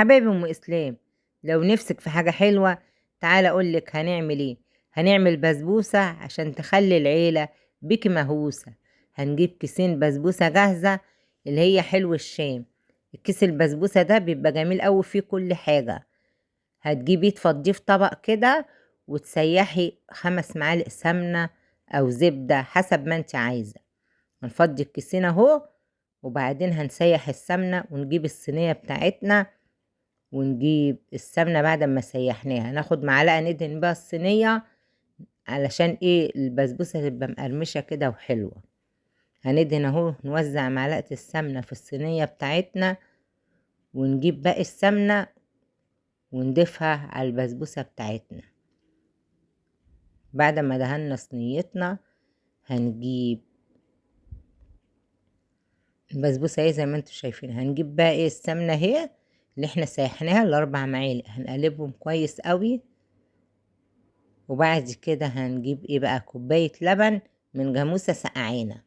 حبايبي ام اسلام، لو نفسك في حاجه حلوه تعالى اقولك هنعمل ايه. هنعمل بسبوسه عشان تخلي العيله بيكي مهووسه. هنجيب كيسين بسبوسه جاهزه اللي هي حلو الشام. الكيس البسبوسه ده بيبقى جميل قوي فيه كل حاجه. هتجيبيه تفضيه في طبق كده وتسيحي 5 معالق سمنه او زبده حسب ما انت عايزه. هنفضي الكيسين اهو، وبعدين هنسيح السمنه ونجيب الصينيه بتاعتنا ونجيب السمنة بعد ما سيحناها، ناخد معلقة ندهن بيها الصينية علشان ايه البسبوسة تبقى مقرمشة كده وحلوة. هندهن اهو، نوزع معلقة السمنة في الصينية بتاعتنا ونجيب باقي السمنة ونضيفها على البسبوسة بتاعتنا. بعد ما دهنا صينيتنا هنجيب البسبوسة اهي زي ما انتوا شايفين. هنجيب بقى ايه السمنة اهي اللي احنا سيحناها ال4 معالق، هنقلبهم كويس قوي. وبعد كده هنجيب ايه بقى كوباية لبن من جاموسة سقعانة،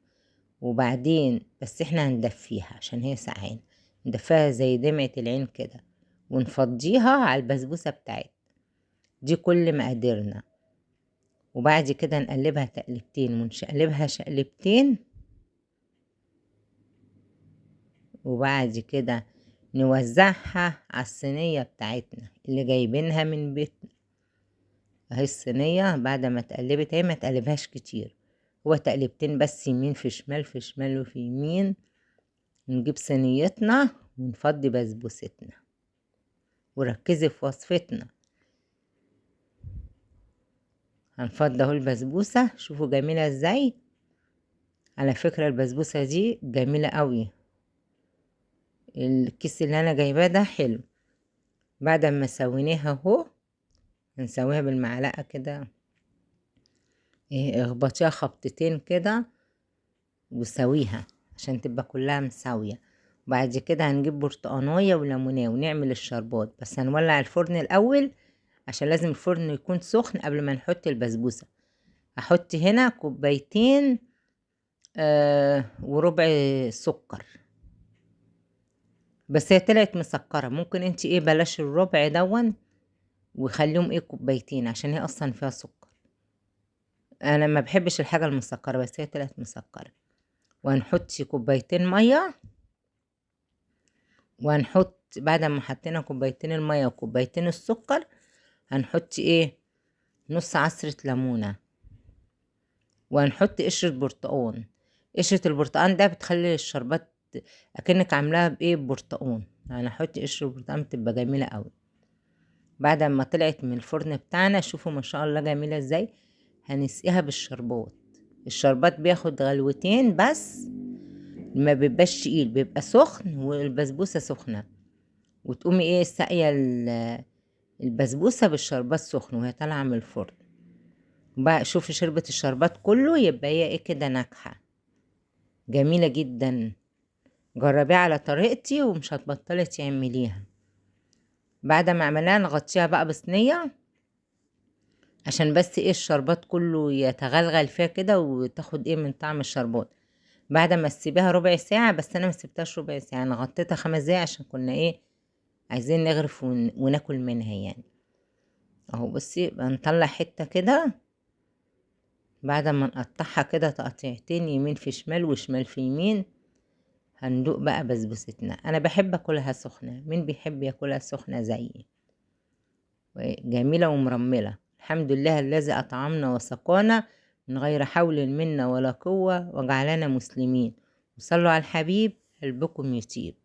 وبعدين بس احنا هندفيها عشان هي سقعانة، ندفيها زي دمعة العين كده ونفضيها على البسبوسة بتاعتنا دي كل مقاديرنا. وبعد كده نقلبها تقلبتين ونشقلبها شقلبتين، وبعد كده نوزعها على الصينية بتاعتنا اللي جايبينها من بيتنا. اهي الصينية بعد ما اتقلبت اهي، ما تقلبهاش كتير، هو تقلبتين بس، يمين في شمال في شمال وفي يمين. نجيب صينيتنا ونفضي بسبوستنا، وركزي في وصفتنا. هنفضي اهو البسبوسة، شوفوا جميلة ازاي. على فكرة البسبوسة دي جميلة قوي، الكيس اللي انا جايباه ده حلو. بعد ما سويناها اهو هنسويها بالمعلقة كده، اخبطيها خبطتين كده وسويها عشان تبقى كلها مساوية. وبعد كده هنجيب برتقانية وليمونية ونعمل الشربات، بس هنولع الفرن الأول عشان لازم الفرن يكون سخن قبل ما نحط البسبوسة. هحط هنا كوبايتين وربع سكر، بس هي طلعت مسكرة، ممكن انت ايه بلاش الربع دون وخليهم ايه كوبايتين عشان هي اصلا فيها سكر. انا ما بحبش الحاجة المسكرة بس هي طلعت مسكرة. وهنحط كوبايتين مية، وهنحط بعد ما حطينا كوبايتين المية وكوبايتين السكر هنحط ايه نص عصرة ليمونة، وهنحط قشرة برتقان. قشرة البرتقان ده بتخلي الشربات اكنك عاملاها بايه برتقان، يعني احط قشرة برتقان بتبقى جميلة قوي. بعد ما طلعت من الفرن بتاعنا شوفوا ما شاء الله جميلة ازاي. هنسقيها بالشربات. الشربات بياخد غلوتين بس، ما بيبقاش تقيل، بيبقى سخن والبسبوسة سخنة. وتقومي ايه ساقية البسبوسة بالشربات سخن وهي طالعة من الفرن. بقى شوفي شربت الشربات كله، يبقى هي ايه كده ناجحة جميلة جدا. جربيها على طريقتي ومش هتبطلي تعمليها. بعد ما عملناها نغطيها بقى بصينية عشان بس ايه الشربات كله يتغلغل فيها كده وتاخد ايه من طعم الشربات. بعد ما تسيبيها ربع ساعة، بس انا ما سبتهاش ربع ساعة، انا غطيتها 5 دقايق عشان كنا ايه عايزين نغرف وناكل منها يعني. اهو بصي هنطلع حتة كده بعد ما نقطعها كده تقطيعتين يمين في شمال وشمال في يمين. هندوق بقى بسبوستنا، انا بحب اكلها سخنة، مين بيحب ياكلها سخنة زيي؟ جميلة ومرملة. الحمد لله الذي أطعمنا وسقانا من غير حول منا ولا قوة وجعلنا مسلمين. وصلوا على الحبيب قلبكم يطيب.